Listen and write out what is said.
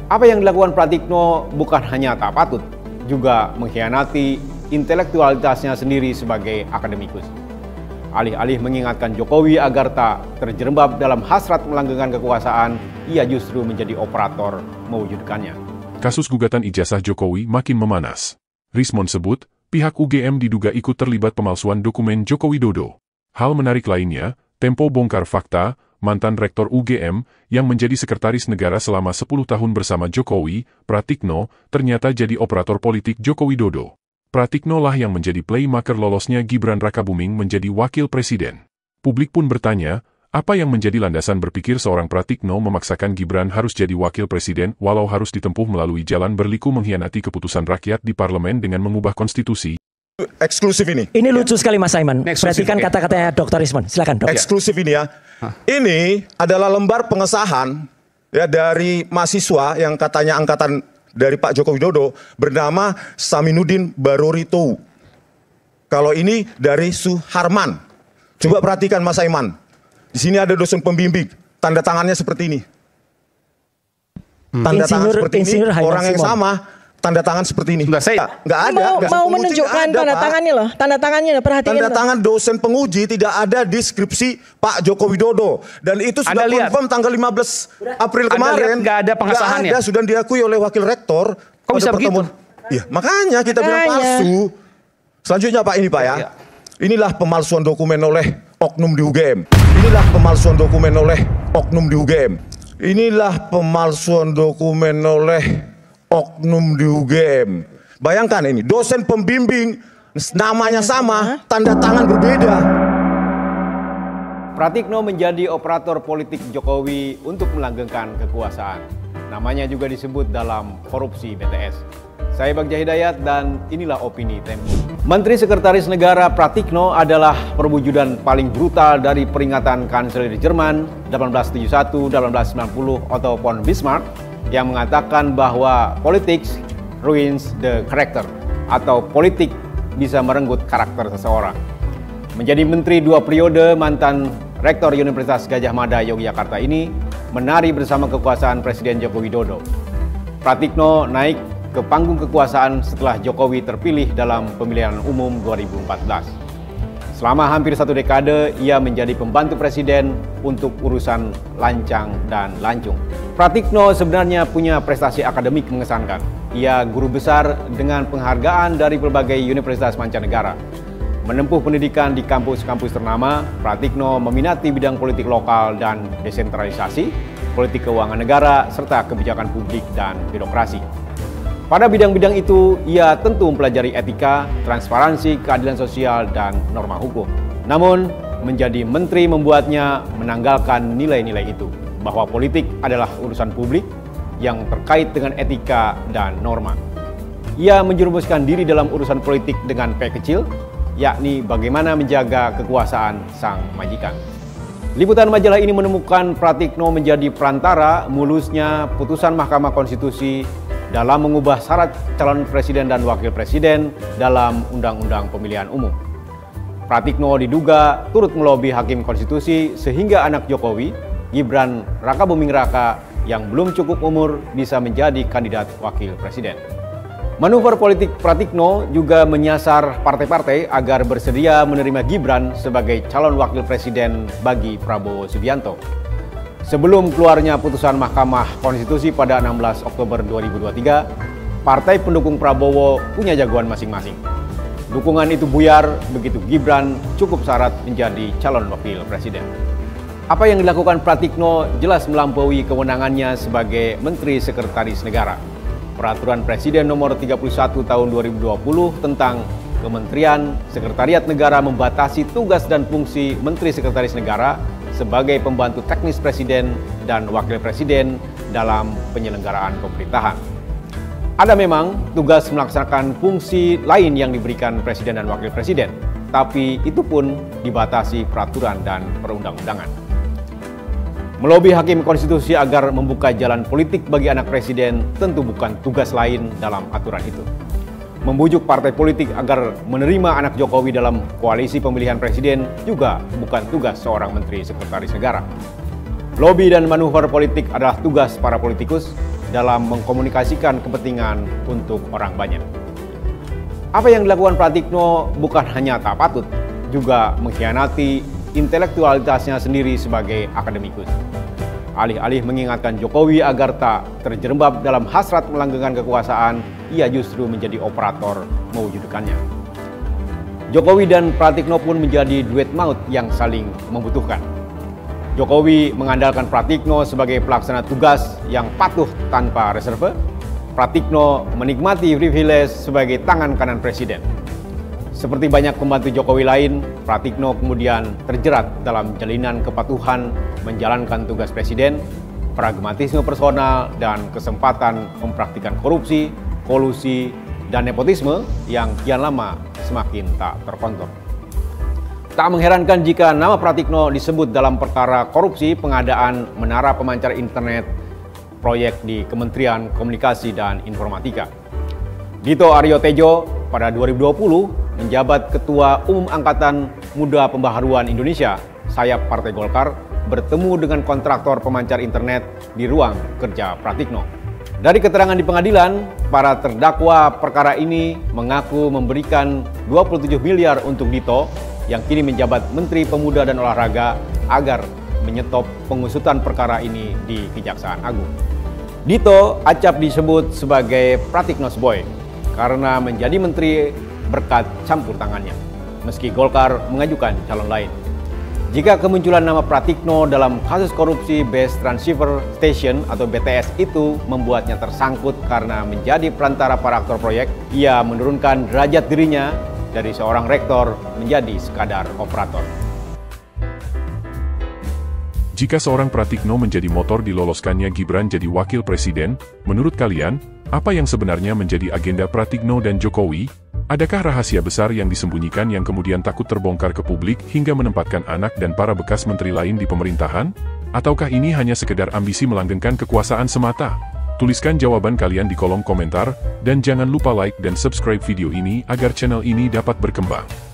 Apa yang dilakukan Pratikno bukan hanya tak patut, juga mengkhianati intelektualitasnya sendiri sebagai akademikus. Alih-alih mengingatkan Jokowi agar tak terjerembab dalam hasrat melanggengkan kekuasaan, ia justru menjadi operator mewujudkannya. Kasus gugatan ijazah Jokowi makin memanas. Rismon sebut, pihak UGM diduga ikut terlibat pemalsuan dokumen Joko Widodo. Hal menarik lainnya, Tempo bongkar fakta, mantan rektor UGM yang menjadi sekretaris negara selama 10 tahun bersama Jokowi, Pratikno, ternyata jadi operator politik Joko Widodo. Pratikno lah yang menjadi playmaker lolosnya Gibran Rakabuming menjadi wakil presiden. Publik pun bertanya, apa yang menjadi landasan berpikir seorang Pratikno memaksakan Gibran harus jadi wakil presiden walau harus ditempuh melalui jalan berliku mengkhianati keputusan rakyat di parlemen dengan mengubah konstitusi. Eksklusif ini. Ini lucu sekali Mas Saiman. Perhatikan kata-katanya Dr. Rismon. Silakan, Dok. Eksklusif ini ya. Ini adalah lembar pengesahan ya dari mahasiswa yang katanya angkatan dari Pak Joko Widodo bernama Saminuddin Barorito. Kalau ini dari Suharman. Coba perhatikan Mas Saiman. Di sini ada dosen pembimbing. Tanda tangannya seperti ini. Tanda tangan seperti ini. Orang yang sama. Tanda tangan seperti ini. Saya nggak ada. Mau menunjukkan tanda tangannya loh. Tanda tangannya perhatikan. Tanda tangan dosen penguji tidak ada di skripsi Pak Joko Widodo. Dan itu sudah confirm tanggal 15 April kemarin. Nggak ada pengesahannya. Nggak ada, sudah diakui oleh wakil rektor. Kok bisa begitu? Iya, makanya kita bilang palsu. Selanjutnya Pak, ini Pak ya. Inilah pemalsuan dokumen oleh oknum di UGM. Inilah pemalsuan dokumen oleh oknum di UGM. Inilah pemalsuan dokumen oleh oknum di UGM. Bayangkan ini, dosen pembimbing, namanya sama, tanda tangan berbeda. Pratikno menjadi operator politik Jokowi untuk melanggengkan kekuasaan. Namanya juga disebut dalam korupsi BTS. Saya Bagja Hidayat dan inilah opini Tempo. Menteri Sekretaris Negara Pratikno adalah perwujudan paling brutal dari peringatan Kanselir Jerman 1871, 1890 Otto von Bismarck yang mengatakan bahwa politics ruins the character, atau politik bisa merenggut karakter seseorang. Menjadi menteri 2 periode, mantan rektor Universitas Gadjah Mada Yogyakarta ini menari bersama kekuasaan Presiden Joko Widodo. Pratikno naik ke panggung kekuasaan setelah Jokowi terpilih dalam pemilihan umum 2014. Selama hampir 1 dekade, ia menjadi pembantu presiden untuk urusan lancang dan lancung. Pratikno sebenarnya punya prestasi akademik mengesankan. Ia guru besar dengan penghargaan dari berbagai universitas mancanegara. Menempuh pendidikan di kampus-kampus ternama, Pratikno meminati bidang politik lokal dan desentralisasi, politik keuangan negara, serta kebijakan publik dan birokrasi. Pada bidang-bidang itu, ia tentu mempelajari etika, transparansi, keadilan sosial, dan norma hukum. Namun, menjadi menteri membuatnya menanggalkan nilai-nilai itu, bahwa politik adalah urusan publik yang terkait dengan etika dan norma. Ia menjerumuskan diri dalam urusan politik dengan P kecil, yakni bagaimana menjaga kekuasaan sang majikan. Liputan majalah ini menemukan Pratikno menjadi perantara mulusnya putusan Mahkamah Konstitusi dalam mengubah syarat calon presiden dan wakil presiden dalam Undang-Undang Pemilihan Umum. Pratikno diduga turut melobi Hakim Konstitusi sehingga anak Jokowi, Gibran Rakabuming Raka, yang belum cukup umur bisa menjadi kandidat wakil presiden. Manuver politik Pratikno juga menyasar partai-partai agar bersedia menerima Gibran sebagai calon wakil presiden bagi Prabowo Subianto. Sebelum keluarnya putusan Mahkamah Konstitusi pada 16 Oktober 2023, partai pendukung Prabowo punya jagoan masing-masing. Dukungan itu buyar begitu Gibran cukup syarat menjadi calon wakil presiden. Apa yang dilakukan Pratikno jelas melampaui kewenangannya sebagai Menteri Sekretaris Negara. Peraturan Presiden Nomor 31 Tahun 2020 tentang Kementerian Sekretariat Negara membatasi tugas dan fungsi Menteri Sekretaris Negara sebagai pembantu teknis Presiden dan Wakil Presiden dalam penyelenggaraan pemerintahan. Ada memang tugas melaksanakan fungsi lain yang diberikan Presiden dan Wakil Presiden, tapi itu pun dibatasi peraturan dan perundang-undangan. Melobi Hakim Konstitusi agar membuka jalan politik bagi anak Presiden tentu bukan tugas lain dalam aturan itu. Membujuk partai politik agar menerima anak Jokowi dalam koalisi pemilihan presiden juga bukan tugas seorang Menteri Sekretaris Negara. Lobi dan manuver politik adalah tugas para politikus, dalam mengkomunikasikan kepentingan untuk orang banyak. Apa yang dilakukan Pratikno bukan hanya tak patut, juga mengkhianati intelektualitasnya sendiri sebagai akademikus. Alih-alih mengingatkan Jokowi agar tak terjerembab dalam hasrat melanggengkan kekuasaan, ia justru menjadi operator mewujudkannya. Jokowi dan Pratikno pun menjadi duet maut yang saling membutuhkan. Jokowi mengandalkan Pratikno sebagai pelaksana tugas yang patuh tanpa reserve. Pratikno menikmati privilege sebagai tangan kanan presiden. Seperti banyak pembantu Jokowi lain, Pratikno kemudian terjerat dalam jalinan kepatuhan menjalankan tugas presiden, pragmatisme personal, dan kesempatan mempraktikkan korupsi, kolusi, dan nepotisme yang kian lama semakin tak terkontrol. Tak mengherankan jika nama Pratikno disebut dalam perkara korupsi pengadaan menara pemancar internet proyek di Kementerian Komunikasi dan Informatika. Dito Aryo Tejo pada 2020 menjabat Ketua Umum Angkatan Muda Pembaharuan Indonesia, sayap Partai Golkar, bertemu dengan kontraktor pemancar internet di ruang kerja Pratikno. Dari keterangan di pengadilan, para terdakwa perkara ini mengaku memberikan 27 miliar untuk Dito yang kini menjabat Menteri Pemuda dan Olahraga agar menyetop pengusutan perkara ini di Kejaksaan Agung. Dito acap disebut sebagai Pratikno's Boy karena menjadi menteri berkat campur tangannya, meski Golkar mengajukan calon lain. Jika kemunculan nama Pratikno dalam kasus korupsi Base Transceiver Station atau BTS itu membuatnya tersangkut karena menjadi perantara para aktor proyek, ia menurunkan derajat dirinya dari seorang rektor menjadi sekadar operator. Jika seorang Pratikno menjadi motor diloloskannya Gibran jadi wakil presiden, menurut kalian, apa yang sebenarnya menjadi agenda Pratikno dan Jokowi? Adakah rahasia besar yang disembunyikan yang kemudian takut terbongkar ke publik hingga menempatkan anak dan para bekas menteri lain di pemerintahan? Ataukah ini hanya sekedar ambisi melanggengkan kekuasaan semata? Tuliskan jawaban kalian di kolom komentar, dan jangan lupa like dan subscribe video ini agar channel ini dapat berkembang.